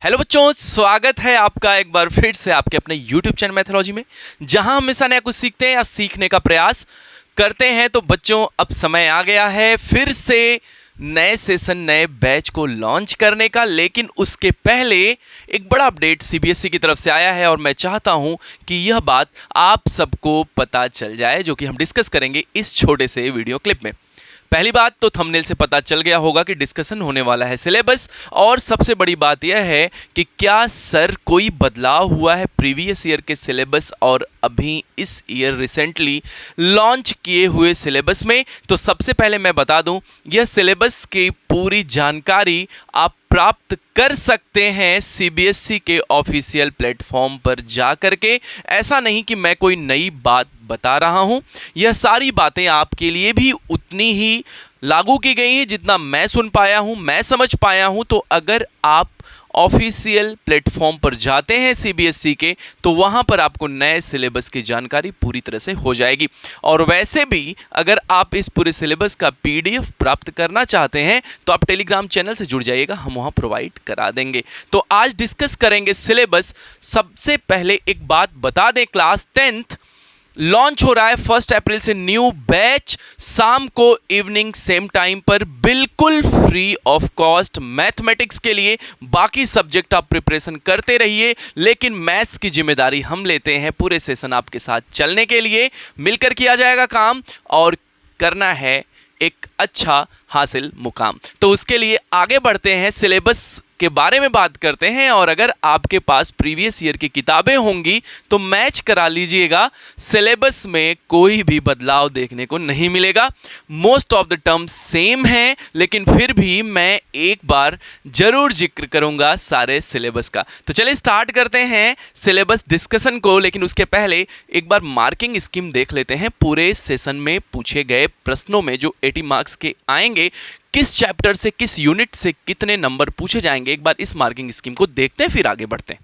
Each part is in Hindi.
हेलो बच्चों, स्वागत है आपका एक बार फिर से आपके अपने YouTube चैनल मैथोलॉजी में, जहां हमेशा नया कुछ सीखते हैं या सीखने का प्रयास करते हैं। तो बच्चों, अब समय आ गया है फिर से नए सेशन नए बैच को लॉन्च करने का। लेकिन उसके पहले एक बड़ा अपडेट CBSE की तरफ से आया है और मैं चाहता हूं कि यह बात आप सबको पता चल जाए, जो कि हम डिस्कस करेंगे इस छोटे से वीडियो क्लिप में। पहली बात तो थंबनेल से पता चल गया होगा कि डिस्कशन होने वाला है सिलेबस, और सबसे बड़ी बात यह है कि क्या सर कोई बदलाव हुआ है प्रीवियस ईयर के सिलेबस और अभी इस ईयर रिसेंटली लॉन्च किए हुए सिलेबस में। तो सबसे पहले मैं बता दूं, यह सिलेबस की पूरी जानकारी आप प्राप्त कर सकते हैं CBSE के ऑफिशियल प्लेटफॉर्म पर जा करके। ऐसा नहीं कि मैं कोई नई बात बता रहा हूं, यह सारी बातें आपके लिए भी उतनी ही लागू की गई हैं जितना मैं सुन पाया हूं, मैं समझ पाया हूं। तो अगर आप ऑफिशियल प्लेटफॉर्म पर जाते हैं CBSE के, तो वहां पर आपको नए सिलेबस की जानकारी पूरी तरह से हो जाएगी। और वैसे भी अगर आप इस पूरे सिलेबस का PDF प्राप्त करना चाहते हैं तो आप टेलीग्राम चैनल से जुड़ जाइएगा, हम वहां प्रोवाइड करा देंगे। तो आज डिस्कस करेंगे सिलेबस। सबसे पहले एक बात बता दें, क्लास 10th लॉन्च हो रहा है 1 अप्रैल से न्यू बैच, शाम को इवनिंग सेम टाइम पर, बिल्कुल फ्री ऑफ कॉस्ट मैथमेटिक्स के लिए। बाकी सब्जेक्ट आप प्रिपरेशन करते रहिए, लेकिन मैथ्स की जिम्मेदारी हम लेते हैं पूरे सेशन आपके साथ चलने के लिए। मिलकर किया जाएगा काम और करना है एक अच्छा हासिल मुकाम। तो उसके लिए आगे बढ़ते हैं, सिलेबस के बारे में बात करते हैं। और अगर आपके पास प्रीवियस ईयर की किताबें होंगी तो मैच करा लीजिएगा, सिलेबस में कोई भी बदलाव देखने को नहीं मिलेगा। Most of the terms same हैं, लेकिन फिर भी मैं एक बार जरूर जिक्र करूंगा सारे सिलेबस का। तो चलिए स्टार्ट करते हैं सिलेबस डिस्कशन को। लेकिन उसके पहले एक बार मार्किंग स्कीम देख लेते हैं। पूरे सेशन में पूछे गए प्रश्नों में जो 80 मार्क्स के आएंगे, किस चैप्टर से किस यूनिट से कितने नंबर पूछे जाएंगे, एक बार इस मार्किंग स्कीम को देखते हैं, फिर आगे बढ़ते हैं।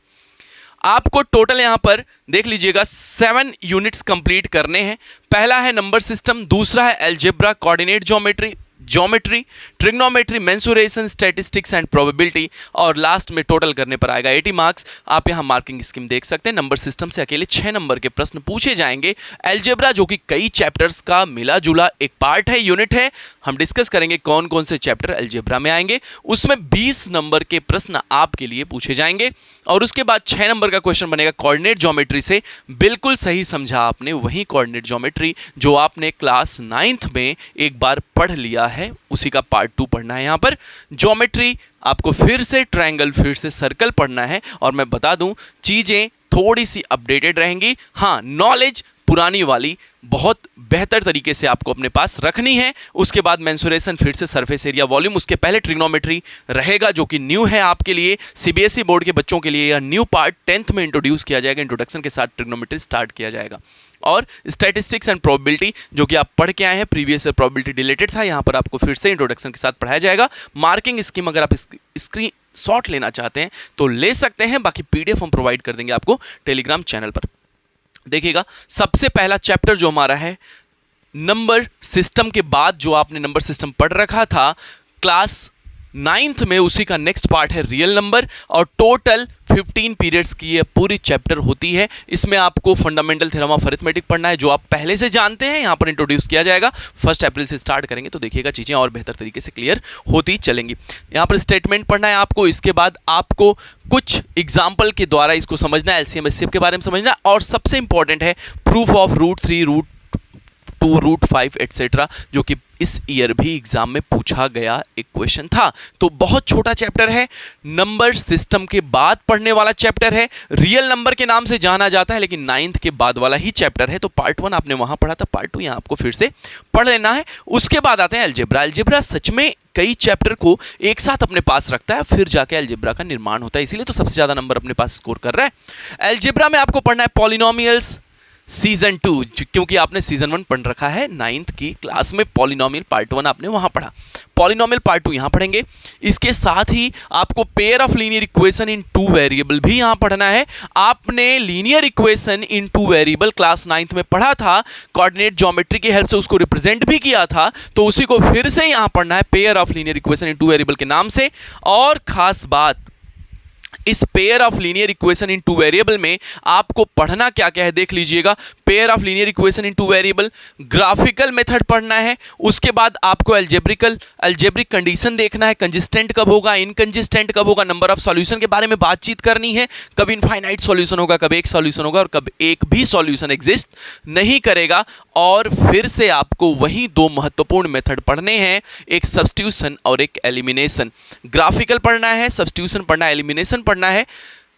आपको टोटल यहां पर देख लीजिएगा 7 यूनिट्स कंप्लीट करने हैं। पहला है नंबर सिस्टम, दूसरा है algebra, coordinate geometry, trigonometry, mensuration, statistics and probability, और लास्ट में टोटल करने पर आएगा 80 मार्क्स। आप यहां मार्किंग स्कीम देख सकते हैं। नंबर सिस्टम से अकेले 6 नंबर के प्रश्न पूछे जाएंगे। अलजेब्रा जो कि कई चैप्टर्स का मिला जुला एक पार्ट है, यूनिट है, हम डिस्कस करेंगे कौन कौन से चैप्टर अलजेब्रा में आएंगे। उसमें 20 नंबर के प्रश्न आपके लिए पूछे जाएंगे। और उसके बाद 6 नंबर का क्वेश्चन बनेगा कोऑर्डिनेट ज्योमेट्री से। बिल्कुल सही समझा आपने, वही कोऑर्डिनेट ज्योमेट्री जो आपने क्लास 9th में एक बार पढ़ लिया है, उसी का पार्ट 2 पढ़ना है। यहां पर ज्योमेट्री आपको फिर से ट्रायंगल, फिर से सर्कल पढ़ना है। और मैं बता दूं, चीजें थोड़ी सी अपडेटेड रहेंगी। हाँ, नॉलेज पुरानी वाली बहुत बेहतर तरीके से आपको अपने पास रखनी है। उसके बाद मेंसुरेशन, फिर से सरफेस एरिया, वॉल्यूम, उसके पहले ट्रिग्नोमेट्री रहेगा जो कि न्यू है आपके लिए। CBSE बोर्ड के बच्चों के लिए यह न्यू पार्ट 10th में इंट्रोड्यूस किया जाएगा। इंट्रोडक्शन के साथ ट्रिग्नोमेट्री स्टार्ट किया जाएगा। और स्टैटिस्टिक्स एंड प्रोबेबिलिटी जो कि आप पढ़ के आए हैं, प्रीवियस ईयर प्रोबेबिलिटी रिलेटेड था, यहाँ पर आपको फिर से इंट्रोडक्शन के साथ पढ़ाया जाएगा। मार्किंग स्कीम अगर आप स्क्रीन शॉट लेना चाहते हैं तो ले सकते हैं, बाकी PDF हम प्रोवाइड कर देंगे आपको टेलीग्राम चैनल पर। देखिएगा, सबसे पहला चैप्टर जो हमारा है नंबर सिस्टम के बाद जो आपने नंबर सिस्टम पढ़ रखा था क्लास 9th में, उसी का नेक्स्ट पार्ट है रियल नंबर। और टोटल 15 पीरियड्स की ये पूरी चैप्टर होती है। इसमें आपको फंडामेंटल थ्योरम ऑफ अरिथमेटिक पढ़ना है, जो आप पहले से जानते हैं, यहाँ पर इंट्रोड्यूस किया जाएगा। 1 अप्रैल से स्टार्ट करेंगे तो देखिएगा चीज़ें और बेहतर तरीके से क्लियर होती चलेंगी। यहाँ पर स्टेटमेंट पढ़ना है आपको। इसके बाद आपको कुछ एग्जाम्पल के द्वारा इसको समझना है, LCM SCF के बारे में समझना, और सबसे इंपॉर्टेंट है प्रूफ ऑफ √3, √2, √5 एटसेट्रा, जो कि इस ईयर भी एग्जाम में पूछा गया एक क्वेश्चन था। तो बहुत छोटा चैप्टर है, नंबर सिस्टम के बाद पढ़ने वाला चैप्टर है। रियल नंबर के नाम से जाना जाता है, लेकिन 9th के बाद वाला ही चैप्टर है। तो पार्ट 1 आपने वहां पढ़ा था, पार्ट 2 यहां आपको फिर से पढ़ लेना है। उसके बाद आते हैं अलजेब्रा। अलजेब्रा सच में कई चैप्टर को एक साथ अपने पास रखता है, फिर जाके अलजेब्रा का निर्माण होता है, इसीलिए तो सबसे ज्यादा नंबर अपने पास स्कोर कर रहा है। अलजेब्रा में आपको पढ़ना है पॉलिनोमियल्स सीजन 2, क्योंकि आपने सीजन 1 पढ़ रखा है 9th की क्लास में। पॉलिनोमियल पार्ट 1 आपने वहां पढ़ा, पॉलिनोमियल पार्ट 2 यहां पढ़ेंगे। इसके साथ ही आपको pair of linear equation in 2 variable भी यहां पढ़ना है। आपने linear equation in 2 variable class 9th में पढ़ा था, कोऑर्डिनेट ज्योमेट्री की हेल्प से उसको रिप्रेजेंट भी किया था, तो उसी को फिर से यहां पढ़ना है, pair of linear equation in 2 variable के नाम से। और खास बात, इस pair of linear equation in two variable में आपको पढ़ना क्या क्या है देख लीजिएगा। Pair of linear equation in two variable, graphical method पढ़ना है, उसके बाद आपको अलजेब्रिक कंडीशन देखना है, कंसिस्टेंट कब होगा, इनकंसिस्टेंट कब होगा, नंबर ऑफ सॉल्यूशन के बारे में बातचीत करनी है, कब इनफाइनाइट सॉल्यूशन होगा, कब एक सॉल्यूशन होगा और कब एक भी सॉल्यूशन एग्जिस्ट नहीं करेगा। और फिर से आपको वही दो महत्वपूर्ण मेथड पढ़ने हैं, एक सब्स्टिट्यूशन और एक एलिमिनेशन। ग्राफिकल पढ़ना है, सब्स्टिट्यूशन पढ़ना है, एलिमिनेशन पढ़ना है।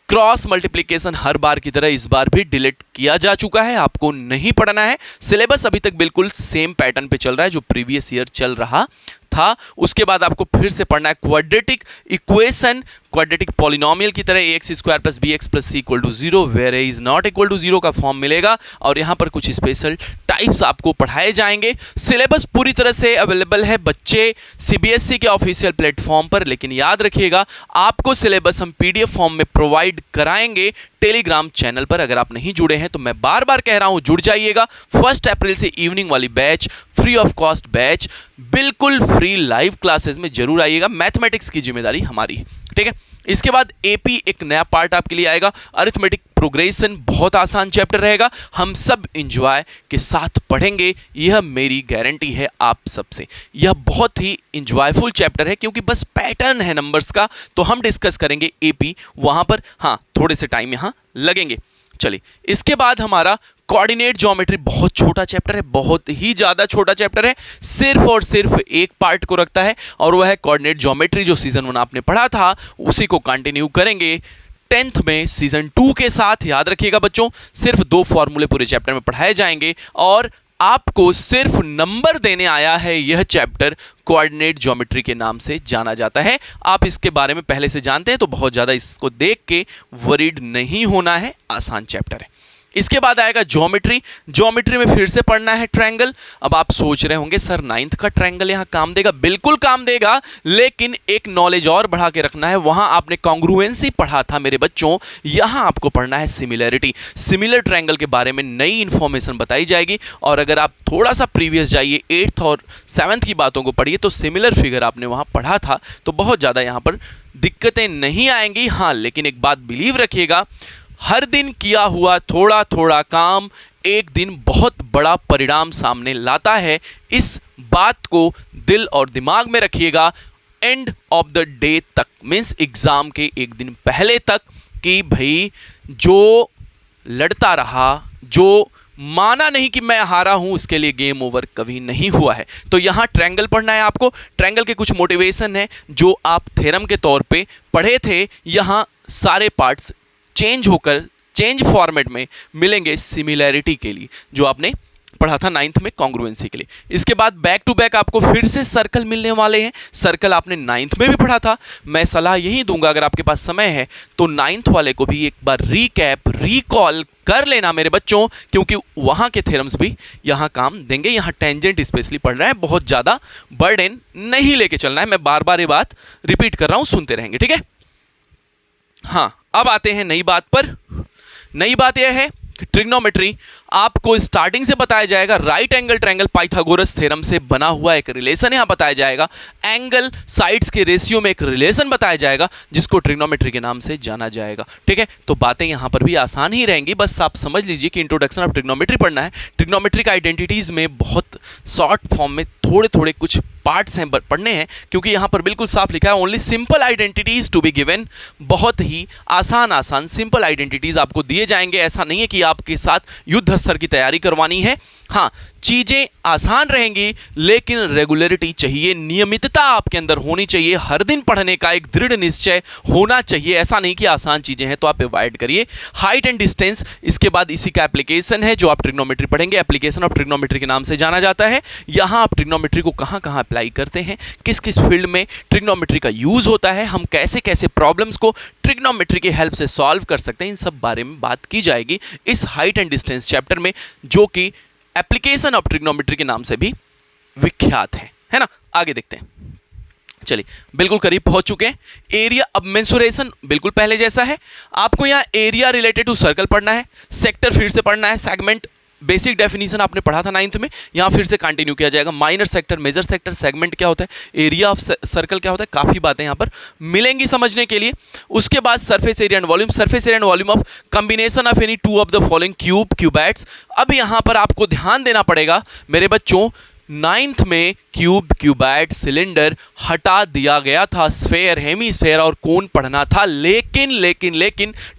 क्रॉस मल्टीप्लिकेशन हर बार की तरह इस बार भी डिलीट किया जा चुका है, आपको नहीं पढ़ना है। सिलेबस अभी तक बिल्कुल सेम पैटर्न पे चल रहा है जो प्रीवियस ईयर चल रहा था। उसके बाद आपको फिर से पढ़ना है क्वाड्रेटिक इक्वेशन, क्वाड्रेटिक पॉलिनोमियल की तरह ax square plus B X plus C equal to zero, where A is not equal to zero का फॉर्म मिलेगा और यहाँ पर कुछ स्पेशल टाइप्स आपको पढ़ाए जाएंगे। सिलेबस पूरी तरह से अवेलेबल है बच्चे सीबीएसई के ऑफिशियल प्लेटफॉर्म पर, लेकिन याद रखिएगा आपको सिलेबस हम पीडीएफ फॉर्म में प्रोवाइड कराएंगे टेलीग्राम चैनल पर। अगर आप नहीं जुड़े हैं तो मैं बार बार कह रहा हूं जुड़ जाइएगा। 1 अप्रैल से इवनिंग वाली batch, free of cost batch, बिल्कुल फ्री लाइव क्लासेस में जरूर आइएगा। मैथमेटिक्स की जिम्मेदारी हमारी है, ठीक है। इसके बाद एपी एक नया पार्ट आपके लिए आएगा, अरिथमेटिक प्रोग्रेशन, बहुत आसान चैप्टर रहेगा, हम सब एंजॉय के साथ पढ़ेंगे, यह मेरी गारंटी है आप सबसे। यह बहुत ही एंजॉयफुल चैप्टर है क्योंकि बस पैटर्न है नंबर्स का, तो हम डिस्कस करेंगे एपी वहां पर, हाँ थोड़े से टाइम यहां लगेंगे। चलिए, इसके बाद हमारा कोऑर्डिनेट ज्योमेट्री, बहुत छोटा चैप्टर है, बहुत ही ज्यादा छोटा चैप्टर है, सिर्फ और सिर्फ एक पार्ट को रखता है और वह है कोऑर्डिनेट ज्योमेट्री। जो सीजन 1 आपने पढ़ा था उसी को कंटिन्यू करेंगे 10th में सीजन 2 के साथ। याद रखिएगा बच्चों, सिर्फ 2 फॉर्मूले पूरे चैप्टर में पढ़ाए जाएंगे और आपको सिर्फ नंबर देने आया है। यह चैप्टर कोऑर्डिनेट ज्योमेट्री के नाम से जाना जाता है। आप इसके बारे में पहले से जानते हैं तो बहुत ज्यादा इसको देख के वरीड नहीं होना है, आसान चैप्टर है। इसके बाद आएगा ज्योमेट्री। ज्योमेट्री में फिर से पढ़ना है ट्रायंगल। अब आप सोच रहे होंगे सर 9th का ट्रायंगल यहां काम देगा? बिल्कुल काम देगा, लेकिन एक नॉलेज और बढ़ा के रखना है। वहां आपने कॉन्ग्रुएंसी पढ़ा था मेरे बच्चों, यहां आपको पढ़ना है सिमिलैरिटी। सिमिलर ट्रायंगल के बारे में नई इंफॉर्मेशन बताई जाएगी और अगर आप थोड़ा सा प्रीवियस जाइए 8th और 7th की बातों को पढ़िए तो सिमिलर फिगर आपने वहां पढ़ा था, तो बहुत ज़्यादा यहां पर दिक्कतें नहीं आएंगी। हाँ, लेकिन एक बात बिलीव रखिएगा, हर दिन किया हुआ थोड़ा थोड़ा काम एक दिन बहुत बड़ा परिणाम सामने लाता है। इस बात को दिल और दिमाग में रखिएगा एंड ऑफ द डे तक, मीन्स एग्जाम के एक दिन पहले तक, कि भाई जो लड़ता रहा, जो माना नहीं कि मैं हारा हूं, उसके लिए गेम ओवर कभी नहीं हुआ है। तो यहां ट्रायंगल पढ़ना है आपको। ट्रायंगल के कुछ मोटिवेशन है जो आप थ्योरम के तौर पे पढ़े थे, यहां सारे पार्ट्स चेंज होकर चेंज फॉर्मेट में मिलेंगे सिमिलैरिटी के लिए, जो आपने पढ़ा था 9th में कॉन्ग्रुएंसी के लिए। इसके बाद बैक टू बैक आपको फिर से सर्कल मिलने वाले हैं। सर्कल आपने 9th में भी पढ़ा था। मैं सलाह यही दूंगा, अगर आपके पास समय है तो 9th वाले को भी एक बार रिकॉल कर लेना मेरे बच्चों, क्योंकि वहां के थ्योरम्स भी यहां काम देंगे। यहां टेंजेंट स्पेशली पढ़ रहे हैं, बहुत ज्यादा बर्डन नहीं लेके चलना है। मैं बार बार ये बात रिपीट कर रहा हूं, सुनते रहेंगे, ठीक है। हाँ, अब आते हैं नई बात पर। नई बात यह है कि ट्रिग्नोमेट्री आपको स्टार्टिंग से बताया जाएगा। Right angle triangle Pythagoras theorem से बना हुआ एक रिलेशन यहां बताया जाएगा। एंगल साइड्स के रेशियो में एक रिलेशन बताया जाएगा जिसको ट्रिग्नोमेट्री के नाम से जाना जाएगा, ठीक है। तो बातें यहां पर भी आसान ही रहेंगी, बस आप समझ लीजिए कि इंट्रोडक्शन ऑफ ट्रिग्नोमेट्री पढ़ना है। ट्रिग्नोमेट्री का आइडेंटिटीज में बहुत शॉर्ट फॉर्म में थोड़े थोड़े कुछ पार्ट्स हैं पढ़ने हैं, क्योंकि यहां पर बिल्कुल साफ लिखा है only simple identities to be given. बहुत ही आसान सिंपल आइडेंटिटीज आपको दिए जाएंगे। ऐसा नहीं है कि आपके साथ युद्ध स्तर की तैयारी करवानी है। हाँ, चीजें आसान रहेंगी लेकिन रेगुलरिटी चाहिए, नियमितता आपके अंदर होनी चाहिए। हर दिन पढ़ने का एक दृढ़ निश्चय होना चाहिए। ऐसा नहीं कि आसान चीजें हैं तो आप अवॉइड करिए। हाइट एंड डिस्टेंस, इसके बाद इसी का एप्लीकेशन है जो आप ट्रिग्नोमेट्री पढ़ेंगे। एप्लीकेशन ऑफ ट्रिग्नोमेट्री के नाम से जाना जाता है। यहां आप ट्रिग्नोमेट्री को कहां कहां अप्लाई करते हैं, किस किस फील्ड में ट्रिग्नोमेट्री का यूज होता है, हम कैसे कैसे प्रॉब्लम्स को ट्रिग्नोमेट्री की हेल्प से सॉल्व कर सकते हैं, इन सब बारे में बात की जाएगी इस हाइट एंड डिस्टेंस चैप्टर में, जो कि एप्लीकेशन ऑफ ट्रिग्नोमेट्री के नाम से भी विख्यात है ना। आगे देखते हैं। चलिए, बिल्कुल करीब पहुंच चुके हैं। एरिया, अब मेंसुरेशन बिल्कुल पहले जैसा है। आपको यहां एरिया रिलेटेड टू सर्कल पढ़ना है, सेक्टर फिर से पढ़ना है, सेगमेंट बेसिक डेफिनेशन आपने पढ़ा था 9th में, यहाँ फिर से कंटिन्यू किया जाएगा। Minor sector, major sector, segment क्या होता है, एरिया ऑफ सर्कल क्या होता है, काफ़ी बातें यहाँ पर मिलेंगी समझने के लिए। उसके बाद surface area and volume, surface area and volume of combination of any two of the following cube, क्यूबैट्स। अब यहाँ पर आपको ध्यान देना पड़ेगा मेरे बच्चों, 9th में क्यूब, क्यूबैट, सिलेंडर हटा दिया गया था, स्फेयर, हेमीस्फेयर और कोन पढ़ना था, लेकिन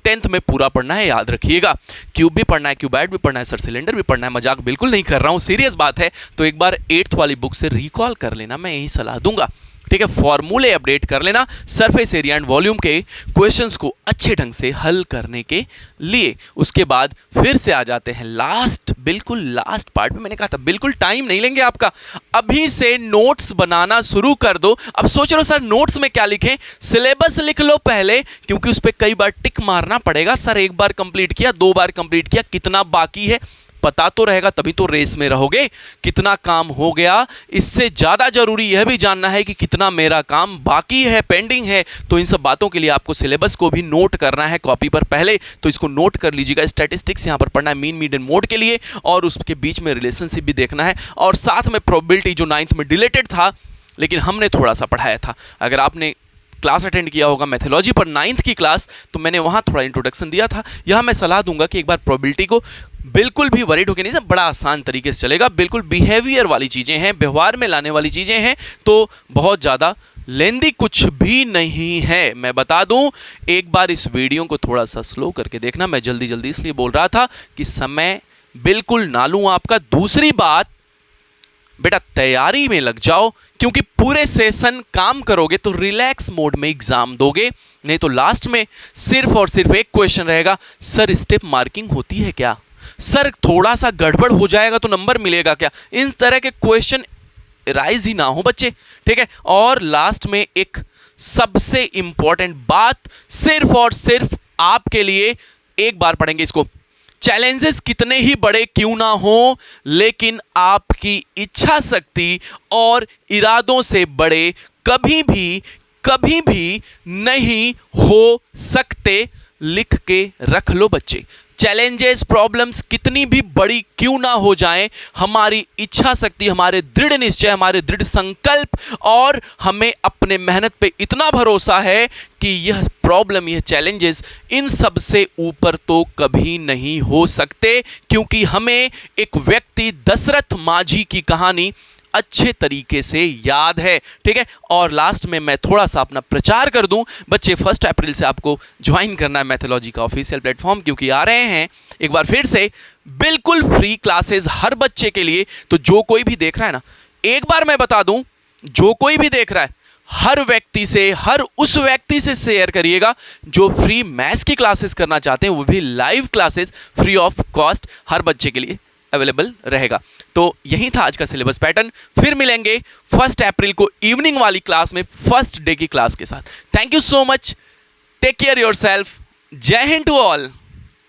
10th में पूरा पढ़ना है, याद रखिएगा। क्यूब भी पढ़ना है, क्यूबैट भी पढ़ना है, सर सिलेंडर भी पढ़ना है, मजाक बिल्कुल नहीं कर रहा हूं, सीरियस बात है। तो एक बार 8th वाली बुक से रिकॉल कर लेना, मैं यही सलाह दूंगा, ठीक है। फॉर्मूले अपडेट कर लेना सरफेस एरिया एंड वॉल्यूम के क्वेश्चंस को अच्छे ढंग से हल करने के लिए। उसके बाद फिर से आ जाते हैं लास्ट, बिल्कुल लास्ट पार्ट में। मैंने कहा था बिल्कुल टाइम नहीं लेंगे आपका, अभी से नोट्स बनाना शुरू कर दो। अब सोच रहे हो सर नोट्स में क्या लिखें, सिलेबस लिख लो पहले, क्योंकि उस पर कई बार टिक मारना पड़ेगा। सर एक बार कंप्लीट किया, 2 बार कंप्लीट किया, कितना बाकी है पता तो रहेगा, तभी तो रेस में रहोगे। कितना काम हो गया, इससे ज़्यादा जरूरी यह भी जानना है कि कितना मेरा काम बाकी है, पेंडिंग है। तो इन सब बातों के लिए आपको सिलेबस को भी नोट करना है कॉपी पर पहले, तो इसको नोट कर लीजिएगा। स्टैटिस्टिक्स यहाँ पर पढ़ना है मीन, मीडियन, मोड के लिए, और उसके बीच में रिलेशनशिप भी देखना है, और साथ में प्रोबेबिलिटी जो 9th में डिलेटेड था लेकिन हमने थोड़ा सा पढ़ाया था। अगर आपने क्लास अटेंड किया होगा मैथोलॉजी पर 9th की क्लास, तो मैंने वहाँ थोड़ा इंट्रोडक्शन दिया था। यहाँ मैं सलाह दूंगा कि एक बार प्रोबेबिलिटी को बिल्कुल भी वरीड होकर नहीं, सब बड़ा आसान तरीके से चलेगा। बिल्कुल बिहेवियर वाली चीज़ें हैं, व्यवहार में लाने वाली चीज़ें हैं, तो बहुत ज़्यादा लेंदी कुछ भी नहीं है। मैं बता दूं, एक बार इस वीडियो को थोड़ा सा स्लो करके देखना, मैं जल्दी जल्दी इसलिए बोल रहा था कि समय बिल्कुल ना लूँ आपका। दूसरी बात, बेटा तैयारी में लग जाओ, क्योंकि पूरे सेशन काम करोगे तो रिलैक्स मोड में एग्जाम दोगे, नहीं तो लास्ट में सिर्फ और सिर्फ एक क्वेश्चन रहेगा, सर स्टेप मार्किंग होती है क्या, सर थोड़ा सा गड़बड़ हो जाएगा तो नंबर मिलेगा क्या। इन तरह के क्वेश्चन राइज ही ना हो बच्चे, ठीक है। और लास्ट में एक सबसे इंपॉर्टेंट बात सिर्फ और सिर्फ आपके लिए, एक बार पढ़ेंगे इसको। चैलेंजेस कितने ही बड़े क्यों ना हो, लेकिन आपकी इच्छा शक्ति और इरादों से बड़े कभी भी नहीं हो सकते। लिख के रख लो बच्चे, चैलेंजेस, प्रॉब्लम्स कितनी भी बड़ी क्यों ना हो जाएं, हमारी इच्छा शक्ति, हमारे दृढ़ निश्चय, हमारे दृढ़ संकल्प और हमें अपने मेहनत पे इतना भरोसा है कि यह प्रॉब्लम, यह चैलेंजेस इन सब से ऊपर तो कभी नहीं हो सकते, क्योंकि हमें एक व्यक्ति दशरथ माझी की कहानी अच्छे तरीके से याद है, ठीक है। और लास्ट में मैं थोड़ा सा अपना प्रचार कर दूं, बच्चे 1 अप्रैल से आपको ज्वाइन करना है मैथोलॉजी का ऑफिशियल प्लेटफॉर्म, क्योंकि आ रहे हैं एक बार फिर से बिल्कुल फ्री क्लासेस हर बच्चे के लिए। तो जो कोई भी देख रहा है ना, एक बार मैं बता दूं, जो कोई भी देख रहा है हर व्यक्ति से, हर उस व्यक्ति से शेयर करिएगा जो फ्री मैथ्स की क्लासेस करना चाहते हैं, वो भी live classes free of cost हर बच्चे के लिए अवेलेबल रहेगा। तो यही था आज का सिलेबस पैटर्न। फिर मिलेंगे 1 अप्रैल को इवनिंग वाली क्लास में, फर्स्ट डे की क्लास के साथ। Thank you so much, take care yourself, जय हिंद टू ऑल।